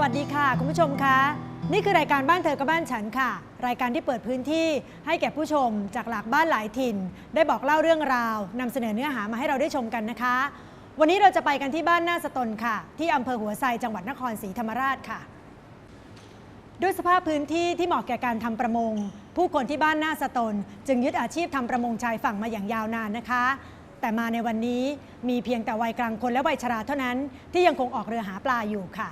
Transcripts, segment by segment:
วัสดีค่ะคุณผู้ชมคะนี่คือรายการบ้านเธอกับบ้านฉันค่ะรายการที่เปิดพื้นที่ให้แก่ผู้ชมจากหลากบ้านหลายถิ่นได้บอกเล่าเรื่องราวนำเสนอเนื้อหามาให้เราได้ชมกันนะคะวันนี้เราจะไปกันที่บ้านหน้าสตนค่ะที่อำเภอหัวไซจังหวัดนครศรีธรรมราชค่ะด้วยสภาพพื้นที่ที่เหมาะแก่การทำประมงผู้คนที่บ้านหน้าสตนจึงยึดอาชีพทำประมงชายฝั่งมาอย่างยาวนานนะคะแต่มาในวันนี้มีเพียงแต่วัยกลางคนและวัยชราเท่านั้นที่ยังคงออกเรือหาปลาอยู่ค่ะ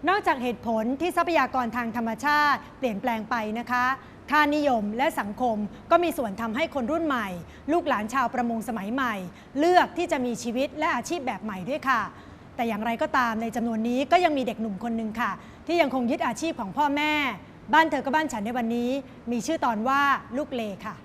นอกจากเหตุผลที่ทรัพยากรทางธรรมชาติเปลี่ยนแปลงไปนะคะค่านิยมและสังคมก็มีส่วนทำให้คนรุ่นใหม่ลูกหลานชาวประมงสมัยใหม่เลือกที่จะมีชีวิตและอาชีพแบบใหม่ด้วยค่ะแต่อย่างไรก็ตามในจำนวนนี้ก็ยังมีเด็กหนุ่มคนหนึ่งค่ะที่ยังคงยึดอาชีพของพ่อแม่บ้านเธอก็บ้านฉันในวันนี้มีชื่อตอนว่าลูกเลค่ะ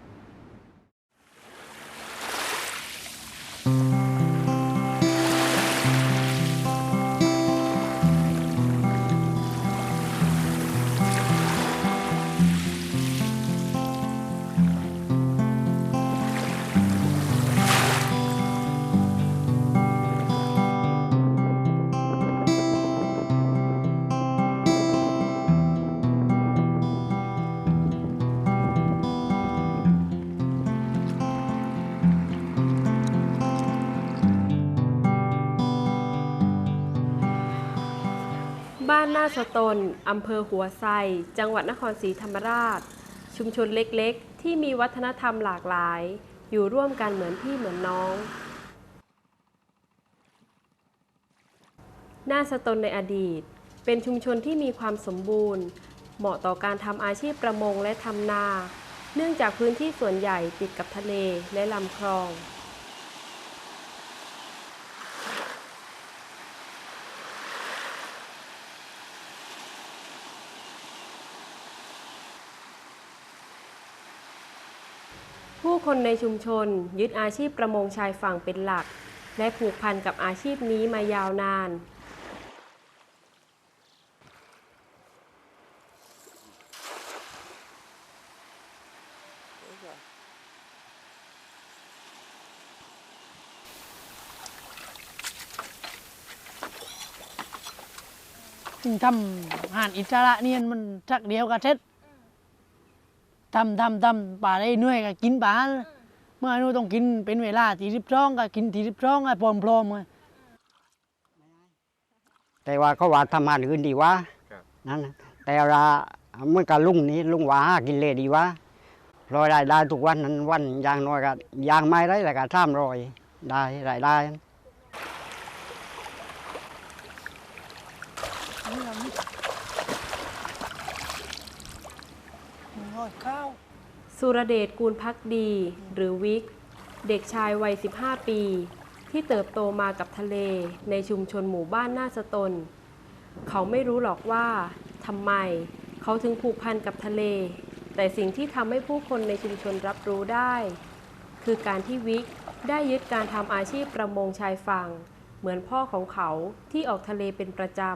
บ้านหน้าสตนอำเภอหัวไซจังหวัดนครศรีธรรมราชชุมชนเล็กๆที่มีวัฒนธรรมหลากหลายอยู่ร่วมกันเหมือนพี่เหมือนน้องหน้าสตนในอดีตเป็นชุมชนที่มีความสมบูรณ์เหมาะต่อการทำอาชีพประมงและทำนาเนื่องจากพื้นที่ส่วนใหญ่ติดกับทะเลและลำคลองผู้คนในชุมชนยึดอาชีพประมงชายฝั่งเป็นหลักและผูกพันกับอาชีพนี้มายาวนานทำอาหารอิสระเนี่ยมันสักเดียวก็เสร็จทำป่าได้เหนื่อยก็กินป่าเมื่อนู้ต้องกินเป็นเวลา42ก็กิน42ให้พร้อมๆแต่ว่าเขาว่าทำงานอื่นดีวะนั่นแต่เราเมื่อกับลุงนี้ลุงว่ากินเลยดีวะรอยได้ทุกวันนั้นวันอย่างน้อยก็อย่างไม่ได้แล้วก็300ได้รายได้สุรเดชกูลภักดีหรือวิกเด็กชายวัย15 ปีที่เติบโตมากับทะเลในชุมชนหมู่บ้านหน้าสตนเขาไม่รู้หรอกว่าทำไมเขาถึงผูกพันกับทะเลแต่สิ่งที่ทำให้ผู้คนในชุมชนรับรู้ได้คือการที่วิกได้ยึดการทำอาชีพประมงชายฝั่งเหมือนพ่อของเขาที่ออกทะเลเป็นประจำ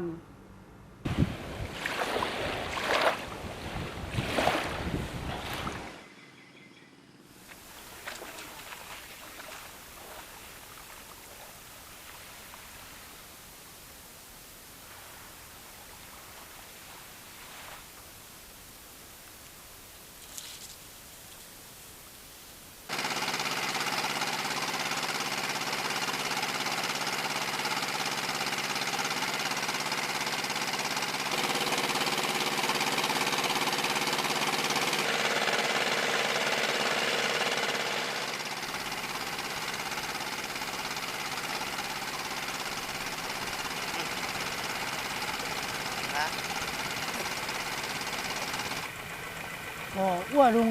ก็อ้วนลุง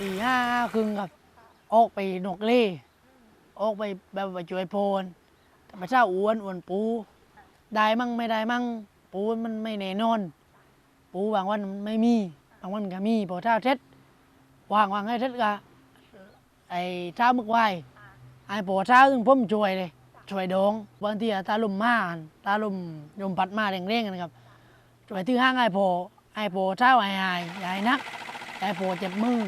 ตี5 ครึ่งครับออกไปนกเล่ออกไปแบบว่าช่วยโพนแต่มาเช้าอ้วนปูได้มั่งไม่ได้มั่งปูมันไม่แน่นอนปูบางวันมันไม่มีบางวันก็มีพอเช้าเสร็จวางให้เสร็จก็ไอ้เช้ามึกไว้ไอ้พอเช้าถึงผมช่วยเลยช่วยดองบางทีตาลมมาตาลมพัดมาแรงๆนะครับช่วยที่ห้างไอ้พอเช้าไอ้ใหญ่นักไอ้พอเจ็บมือ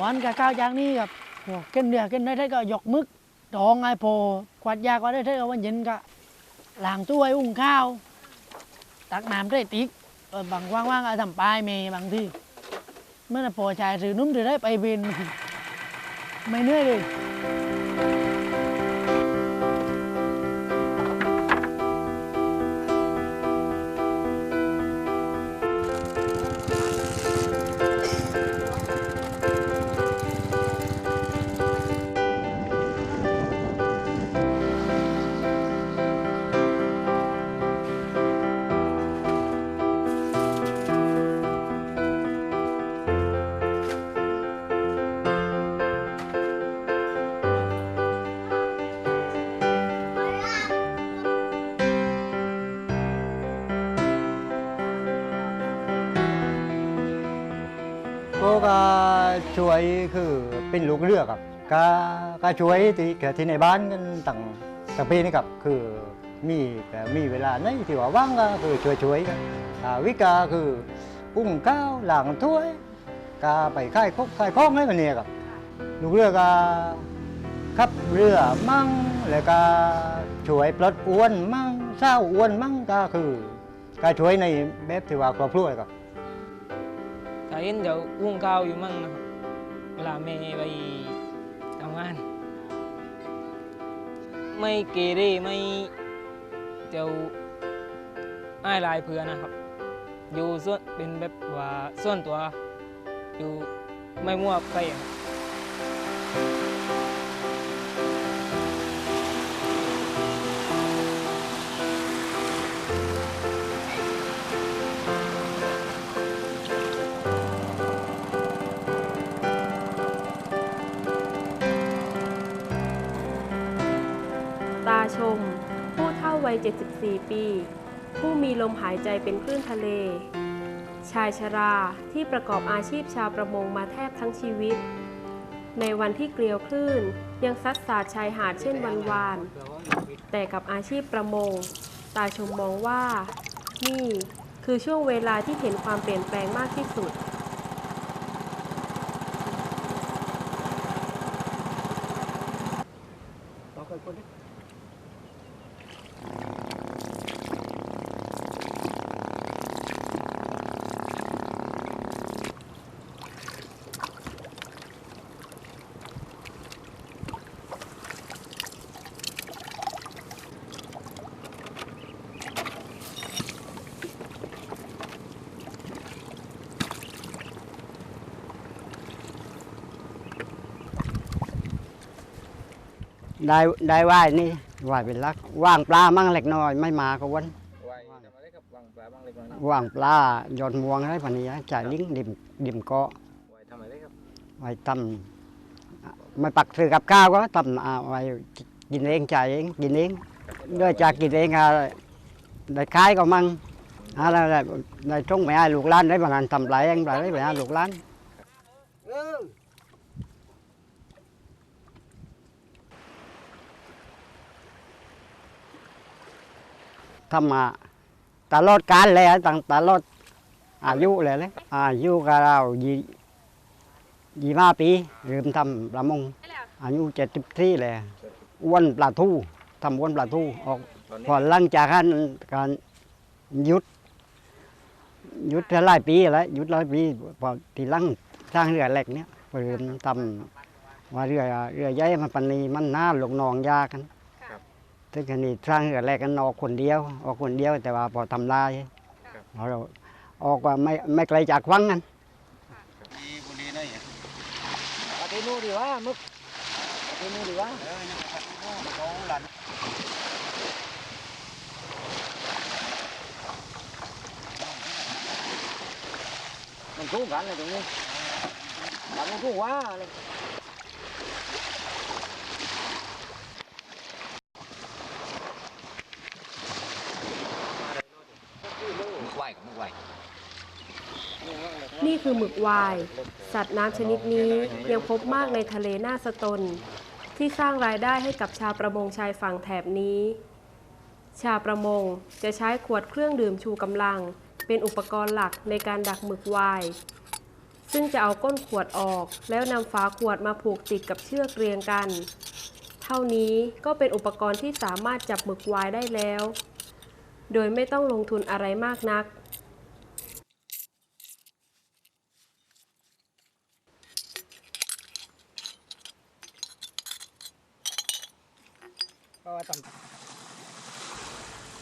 วันกับข้าวอย่างนี้ครับกินได้ก็ยกมึกดองไอ้พอกวาดยากวาดได้ก็วันเย็นก็ล้างถ้วยอุ้งข้าว ตักน้ำด้วยติ๊กบางว่างๆเอาทำปลายเมย์บางที่เมื่อพอชายถือนุ่มถือได้ไปเบนไม่เหนื่อยเลย ก็ช่วยคือเป็นลูกเรือครับก็ช่วยที่ในบ้านกันต่างปีนี่ครับคือมีเวลาไหนที่ว่าว่างก็คือช่วยกันวิกาคืออุ้งข้าวหลังถ้วยก็ไปค่ายข้องให้มันเนี่ยครับลูกเรือก็ขับเรือมั่งแล้วก็ช่วยปลดอ้วนมั่งเศร้าอ้วนมั่งก็คือก็ช่วยในแบบที่ว่าครอบครัวครับ ถ้าเห็นเดี๋ยวอุ้งข้าวอยู่มั่งนะครับเวลาแม่ไปทำงาน ไม่เกเรไม่เดี๋ยวอ้ายลายเพื่อนนะครับ อยู่ส่วนเป็นแบบว่าส่วนตัวอยู่ไม่มั่วไปครับ ตาชม ผู้เฒ่าวัย 74 ปี ผู้มีลมหายใจเป็นคลื่นทะเล ชายชราที่ประกอบอาชีพชาวประมงมาแทบทั้งชีวิต ในวันที่เกลียวคลื่นยังซัดสาดชายหาดเช่นวันวาน แต่กับอาชีพประมง ตาชมมองว่า นี่คือช่วงเวลาที่เห็นความเปลี่ยนแปลงมากที่สุด ได้ว่ายนี่ว่ายเป็นลักว่างปลามั่งเล็กน้อยไม่มาก็วัน ไว้ทำอะไรกับวางปลาบ้างเล็กน้อย ว่างปลาหยอดมวงอะไรพันนี้จ่ายลิงดิมเกาะ ไว้ทำอะไรครับ ไว้ตำไม่ปักซื้อกับข้าวก็ตำไว้กินเองจ่ายเองกินเองด้วยจากกินเองได้ขายก็มั่งอะไรได้ตรงไปให้ลูกหลานได้บางอันทำหลายเองหลายไปให้ลูกหลาน ทำมาตลอดกาลเลยตั้งตลอดอายุเลยอายุกับเรา25 ปีเริ่มทำประมงอายุ74เลยอ้วนปลาทูทำอ้วนปลาทูออกพอหลังจากการหยุดหลายปีแล้วหยุดหลายปีพอทีหลังสร้างเรือเล็กเนี้ยเริ่มทำว่าเรือใหญ่มันปนีมันน่าลงนองยากันถึงขนาดสร้างเรือแรกกันออกคนเดียวแต่ว่าพอทำลายเราออกว่าไม่ไกลจากวังกัน เอาไปนู่นดีวะมึกเอาไปนู่นดีวะมันสู้กันเลยตรงนี้มันสู้ว่าเลย นี่คือหมึกวาย สัตว์น้ำชนิดนี้ยังพบมากในทะเลหน้าสตนที่สร้างรายได้ให้กับชาวประมงชายฝั่งแถบนี้ ชาวประมงจะใช้ขวดเครื่องดื่มชูกำลังเป็นอุปกรณ์หลักในการดักหมึกวาย ซึ่งจะเอาก้นขวดออกแล้วนำฝาขวดมาผูกติดกับเชือกเรียงกัน เท่านี้ก็เป็นอุปกรณ์ที่สามารถจับหมึกวายได้แล้ว โดยไม่ต้องลงทุนอะไรมากนัก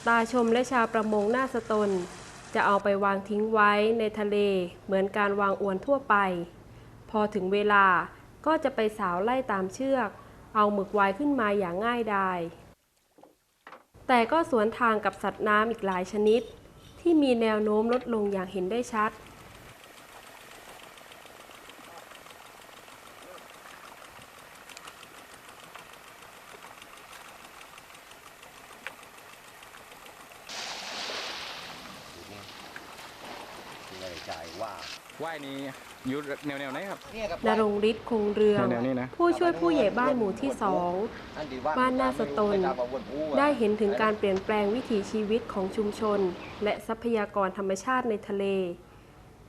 ตาชมและชาวประมงหน้าสตนจะเอาไปวางทิ้งไว้ในทะเลเหมือนการวางอวนทั่วไป พอถึงเวลาก็จะไปสาวไล่ตามเชือกเอาหมึกวายขึ้นมาอย่างง่ายดายแต่ก็สวนทางกับสัตว์น้ำอีกหลายชนิดที่มีแนวโน้มลดลงอย่างเห็นได้ชัด ว่ายนี้อยู่แนวไหนครับ ณรงค์ฤทธิ์คงเรือง แนวนี้นะ ผู้ช่วยผู้ใหญ่บ้านหมู่ที่ 2 บ้านนาสตน ได้เห็นถึงการเปลี่ยนแปลงวิถีชีวิตของชุมชน และทรัพยากรธรรมชาติในทะเล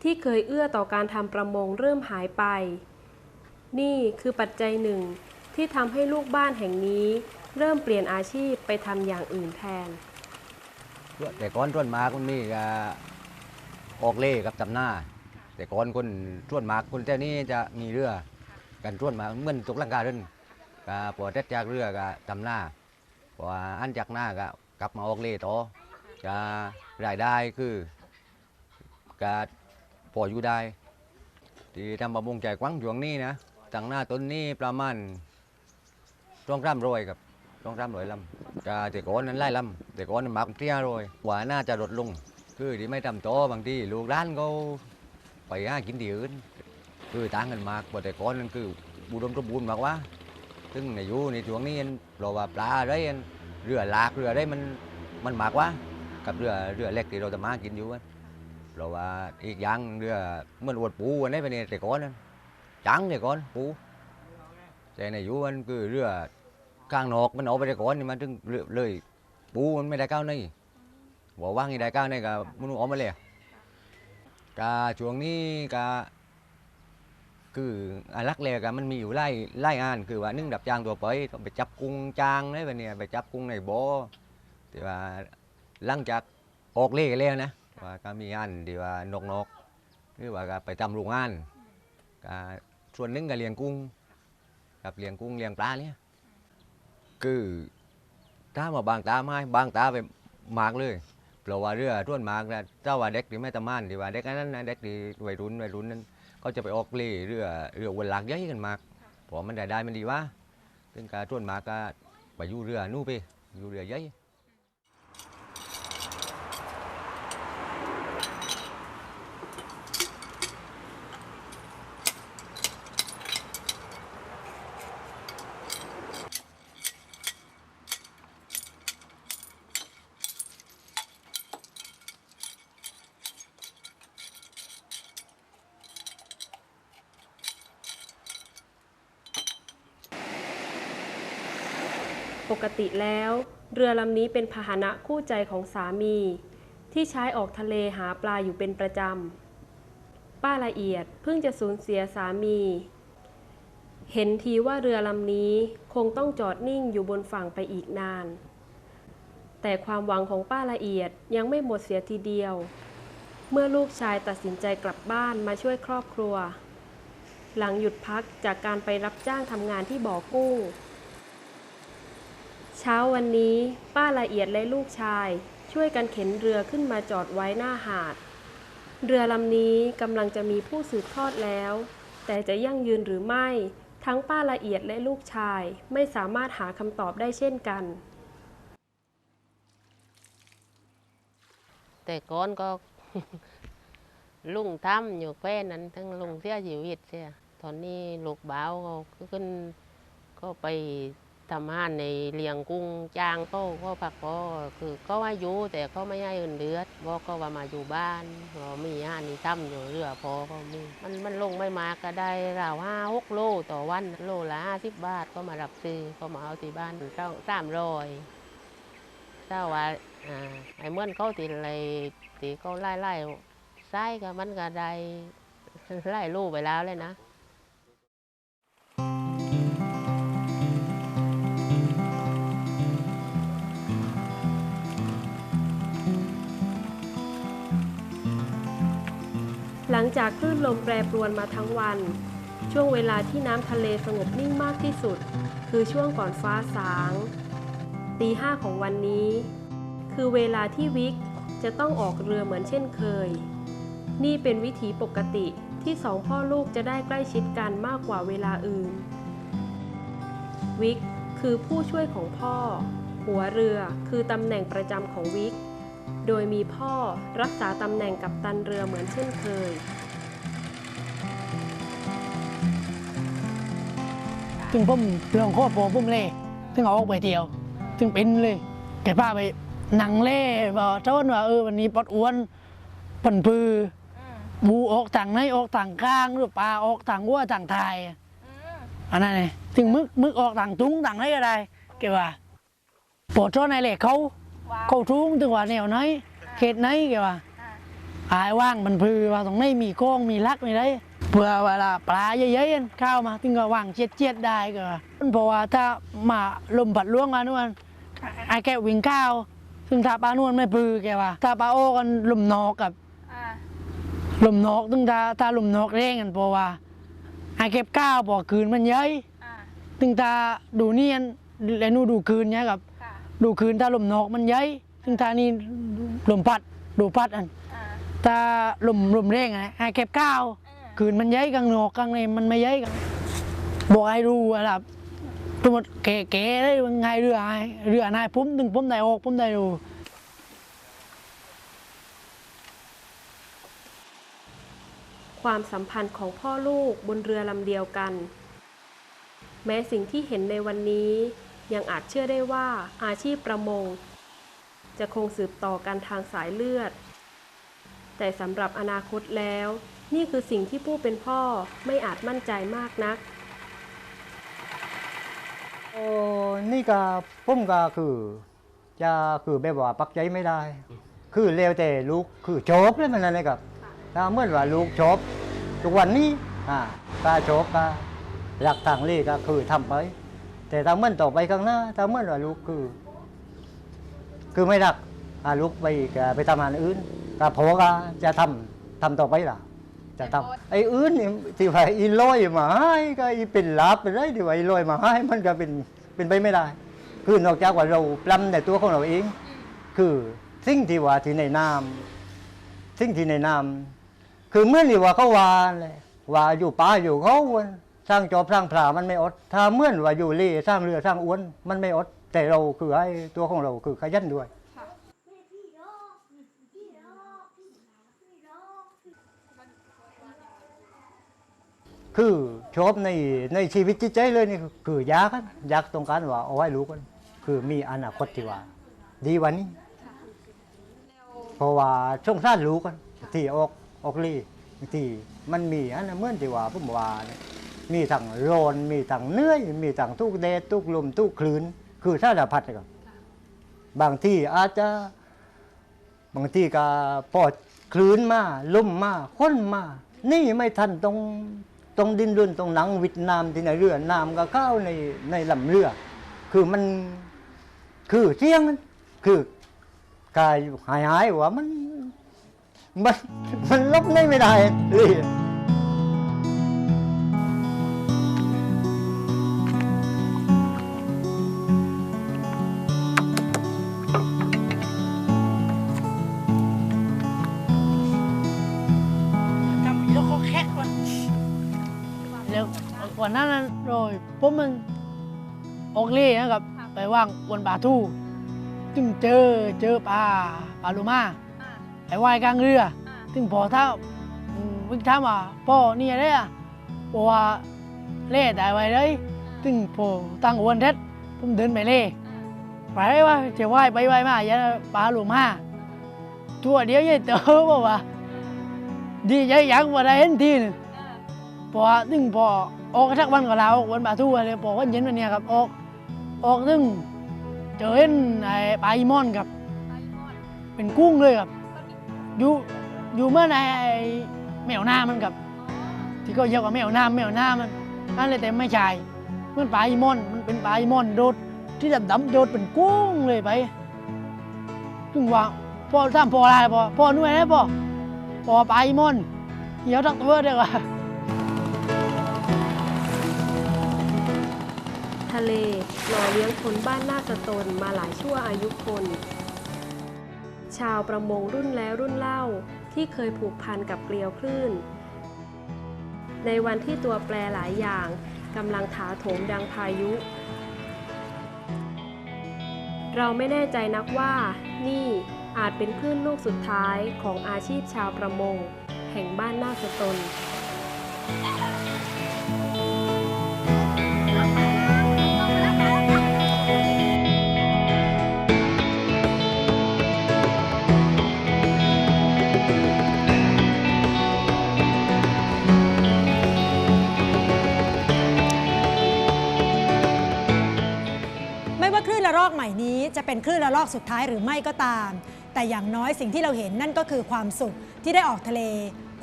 ที่เคยเอื้อต่อการทำประมงเริ่มหายไป นี่คือปัจจัยหนึ่งที่ทำให้ลูกบ้านแห่งนี้ เริ่มเปลี่ยนอาชีพไปทำอย่างอื่นแทน แต่ก่อนส่วนมากมันมีก็ออกเล่กับจำหน้า แต่ก่อนคนส่วนมากคนแถวนี้จะมีเรือกันส่วนมากเหมือนตกลังกาเดินก็พอเด็ดจากเรือก็จำหน้าพออันจากหน้าก็กลับมาออกเล่ต่อจะรายได้คือก็พออยู่ได้ที่ทำประมงใจกว้างช่วงนี้นะตั้งหน้าต้นนี้ประมาณ200-300ครับ200-300 ลำจะแต่ก่อนนั้นไล่ลำแต่ก่อนนั้นมัก300ว่าน่าจะลดลงคือที่ไม่ทำโตบางทีลูกร้านเขาไปหากินที่อื่นคือต่างกันมากแต่ก่อนนั้นคืออุดมสมบูรณ์มากว่าซึ่งในอยู่ในช่วงนี้เราว่าปลาอะไรเรือหลากเรืออะไรมันมากว่ากับเรือเล็กที่เราจะมากินอยู่เราว่าอีกอย่างเรือเหมือนอวดปูอันนี้ไปเนี่ยแต่ก่อนนั้นจังแต่ก่อนปูแต่ในอยู่มันคือเรือข้างนอกมันออกไปแต่ก่อนนี่มันถึงเลยปูมันไม่ได้ก้าวนี่บอกว่างี้ได้ก้าวนี่ก็มันออกมาเลยกาช่วงนี้กาคืออันลักเลยกามันมีอยู่ไล่อันคือว่านึ่งดับจางตัวไปจับกุ้งจางนี่ไปเนี่ยไปจับกุ้งในบ่อที่ว่าหลังจากออกเล่แล้วนะว่าก็มีอันที่ว่านกคือว่าก็ไปทำโรงงานก็ส่วนหนึงก็เลี้ยงกุ้งกับเลี้ยงกุ้งเลี้ยงปลาเนี่ยคือถ้ามาบางตาไม้บางตาไปมากเลยเพราะว่าเรือส่วนมากนะเจ้าว่าเด็กที่ไม่ตะมันที่ว่าเด็กนั้นนะเด็กที่วัยรุ่นนั้นเขาจะไปออกเล่เรือวนหลักเยอะกันมากเพราะมันได้มันดีว่าซึ่งการส่วนมากก็ไปอยู่เรือนู่นไปอยู่เรือเยอะ ปกติแล้วเรือลำนี้เป็นพาหนะคู่ใจของสามีที่ใช้ออกทะเลหาปลาอยู่เป็นประจำป้าละเอียดเพิ่งจะสูญเสียสามี เห็นทีว่าเรือลำนี้คงต้องจอดนิ่งอยู่บนฝั่งไปอีกนานแต่ความหวังของป้าละเอียดยังไม่หมดเสียทีเดียวเมื่อลูกชายตัดสินใจกลับบ้านมาช่วยครอบครัวหลังหยุดพักจากการไปรับจ้างทำงานที่บ่อกุ้งเช้าวันนี้ป้าละเอียดและลูกชายช่วยกันเข็นเรือขึ้นมาจอดไว้หน้าหาดเรือลำนี้กำลังจะมีผู้สืบทอดแล้วแต่จะยั่งยืนหรือไม่ทั้งป้าละเอียดและลูกชายไม่สามารถหาคำตอบได้เช่นกัน แต่ก่อนก็ ลุงทำอยู่แค่นั้นทั้งลุงเสียชีวิตเสียตอนนี้ลูกบ่าวก็ขึ้นก็ไปทำงานในเลี้ยงกุ้งจ้างก็พักก็คือก็ว่าอยู่แต่เขาไม่ให้เงินเดือนบอกก็ว่ามาอยู่บ้านก็มีงานนี่ทำอยู่เรือพอก็มีมันลงไม่มาก็ได้ราว5-6 โลต่อวันโลละ50 บาทก็มารับซื้อก็มาเอาที่บ้านเจ้า300ถ้าว่าไอ้เมื่อนเขาตีอะไรตีเขาไล่ไส้ก็มันก็ได้ไล่ลูกไปแล้วเลยนะ หลังจากคลื่นลมแปรปรวนมาทั้งวันช่วงเวลาที่น้ำทะเลสงบนิ่งมากที่สุดคือช่วงก่อนฟ้าสางตี 5ของวันนี้คือเวลาที่วิกจะต้องออกเรือเหมือนเช่นเคยนี่เป็นวิถีปกติที่สองพ่อลูกจะได้ใกล้ชิดกันมากกว่าเวลาอื่นวิกคือผู้ช่วยของพ่อหัวเรือคือตำแหน่งประจำของวิกโดยมีพ่อรักษาตำแหน่งกัปตันเรือเหมือนเช่นเคยถึงผมเรื่องโคตรโปผมเล่ถึงเอาออกไปเที่ยวถึงเป็นเลยแกพาไปหนังเล่บอกเจ้าว่าวันนี้ปอดอ้วนปันปือบูออกต่างในออกต่างกลางหรือปลาออกต่างวัวต่างไทยอันนั้นไงถึงมึกออกต่างตุ้งต่างไหนก็ได้แกว่าปอดเจ้าในเหล็กเขาทุ่งถึงว่าแนวไหนเขตไหนแกว่าอายว่างปันปือว่าตรงนี้มีกล้องมีลักมีอะไรเพื่อเวลาปลาเยอะๆเข้ามาถึงก็ว่างเจ็ดได้ก็เพราะว่าถ้ามาลมผัดล่วงกันนู่นไอ้แกวิ่งข้าวซึ่งถ้าปลานวลไม่ปือแกว่าถ้าปลาโอ้กันลมนอกกับลมนอกถึงถ้าลมนอกเร่งกันเพราะว่าไอ้เก็บข้าวพอคืนมันเยอะถึงถ้าดูเนียนแล้วนู่ดูคืนเนี้ยกับดูคืนถ้าลมนอกมันเยอะถึงถ้านี่ลมพัดดูพัดอันถ้าลมเร่งไอ้เก็บข้าวคืนมันเยอะกลางนอกกลางในมันไม่เยอะกันบอกให้รู้อะไรตัวมันเก๋ๆเลยไงเรือนายพุ่มถึงพุ่มได้ออกพุ่มได้ดูความสัมพันธ์ของพ่อลูกบนเรือลำเดียวกันแม้สิ่งที่เห็นในวันนี้ยังอาจเชื่อได้ว่าอาชีพประมงจะคงสืบต่อกันทางสายเลือดแต่สำหรับอนาคตแล้วนี่คือสิ่งที่ผู้เป็นพ่อไม่อาจมั่นใจมากนักนี่ก็ผมก็คือแบบว่าปักใจไม่ได้คือเลวแต่ลูกคือจบเลยมันนั่นเลยครับถ้าเมื่อว่าลูกจบทุกวันนี้ก็จบก็หลักทางนี้ก็คือทำไปแต่ถ้าเมื่อต่อไปข้างหน้าถ้าเมื่อว่าลูกคือไม่รักลูกไปทำงานอื่นก็พอก็จะทำต่อไปล่ะจะทำไอ้อื่นนี่ที่ว่าอีลอยมาให้ก็อีเป็นลับไปเลยที่ว่าอีลอยมาให้มันก็เป็นไปไม่ได้คือนอกจากว่าเราปล้ำในตัวของเราเองคือสิ่งที่ว่าที่ในน้ำสิ่งที่ในน้ำคือเมื่อนี่ว่าเขาว่าเลยว่าอยู่ป่าอยู่เขาสร้างจอบสร้างผามันไม่อดถ้าเมื่อว่าอยู่เล่สร้างเรือสร้างอ้วนมันไม่อดแต่เราคือให้ตัวของเราคือขยันด้วยคือชอบในชีวิตจิตใจเลยนี่คืออยากต้องการว่าเอาไว้รู้กันคือมีอนาคตที่ว่าดีวันนี้เพราะว่าช่วงสั้นรู้กันที่ออกลีที่มันมีอันนั้นเหมือนที่ว่าผมว่ามีทั้งร้อนมีทั้งเหนื่อยมีทั้งทุกแดดทุกลมทุกคลื่นคือสารพัดครับบางที่อาจจะบางที่ก็พอคลื่นมาลมมาค้นมานี่ไม่ทันตรงดินดุนตรงหนังวิดน้ำที่ในเรือน้ำก็เข้าในลำเรือคือมันคือเสียงคือกายหายว่ามันลบไม่ได้เลยก่อนหน้านั้นโดยผมมันออกเล่นะครับไปว่างบนป่าทู่จึงเจอปลาลูมาไปว่ายกลางเรือถึงพอเท่าวิ่งถามว่าพ่อนี่อะไรบอกว่าเล่ได้ไว้เลยถึงพอตั้งวันเท็ดผมเดินไปเล่ไปว่าจะว่ายไปว่ายมาอย่าปลาลูมาตัวเดียวยัยเต๋อบอกว่าดีใจยังว่าได้เห็นทีนึงพอถึงพอออกสักวันก็ลาออกวันป่าทู่เลยพอวันเย็นวันนี้ครับออกถึงเจอเห็นปลาอีมอนครับเป็นกุ้งเลยครับอยู่เมื่อในแมวน้ามันครับที่เขาเรียกว่าแมวน้ามันนั่นเลยแต่ไม่ใช่เมื่อปลาอีมอนมันเป็นปลาอีมอนโดดที่ดำโดดเป็นกุ้งเลยไปถึงว่าพ่อทำพ่ออะไรพ่อนุ่ยนะพ่อปลาอีมอน เหี่ยวทั้งตัวเดียวอะ ทะเลหล่อเลี้ยงคนบ้านนาสตนมาหลายชั่วอายุคน ชาวประมงรุ่นแล้วรุ่นเล่าที่เคยผูกพันกับเกลียวคลื่น ในวันที่ตัวแปรหลายอย่างกำลังถาโถมดังพายุ เราไม่แน่ใจนักว่านี่อาจเป็นคลื่นลูกสุดท้ายของอาชีพชาวประมงแห่งบ้านนาสตน ไม่ว่าคลื่นระลอกใหม่นี้จะเป็นคลื่นระลอกสุดท้ายหรือไม่ก็ตาม แต่อย่างน้อยสิ่งที่เราเห็นนั่นก็คือความสุขที่ได้ออกทะเล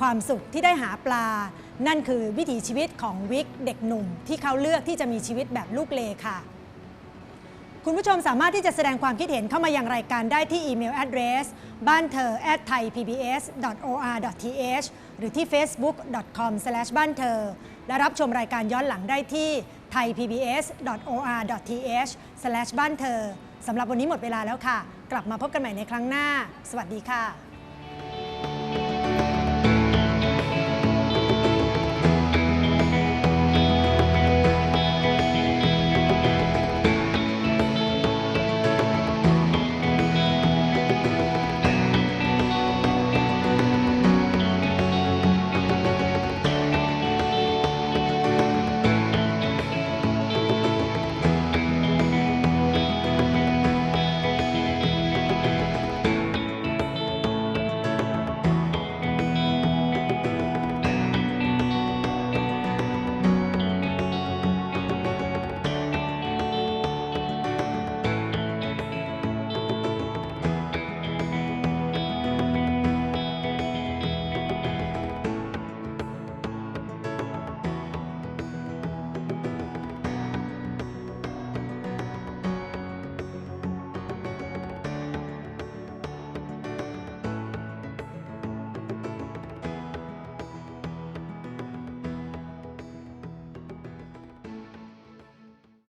ความสุขที่ได้หาปลา นั่นคือวิถีชีวิตของวิกเด็กหนุ่มที่เขาเลือกที่จะมีชีวิตแบบลูกเลค่ะ คุณผู้ชมสามารถที่จะแสดงความคิดเห็นเข้ามายังรายการได้ที่อีเมล address บ้านเธอ @thaipbs.or.th หรือที่ facebook.com/บ้านเธอและรับชมรายการย้อนหลังได้ที่ thaipbs.or.th/บ้านเธอสำหรับวันนี้หมดเวลาแล้วค่ะ กลับมาพบกันใหม่ในครั้งหน้า สวัสดีค่ะ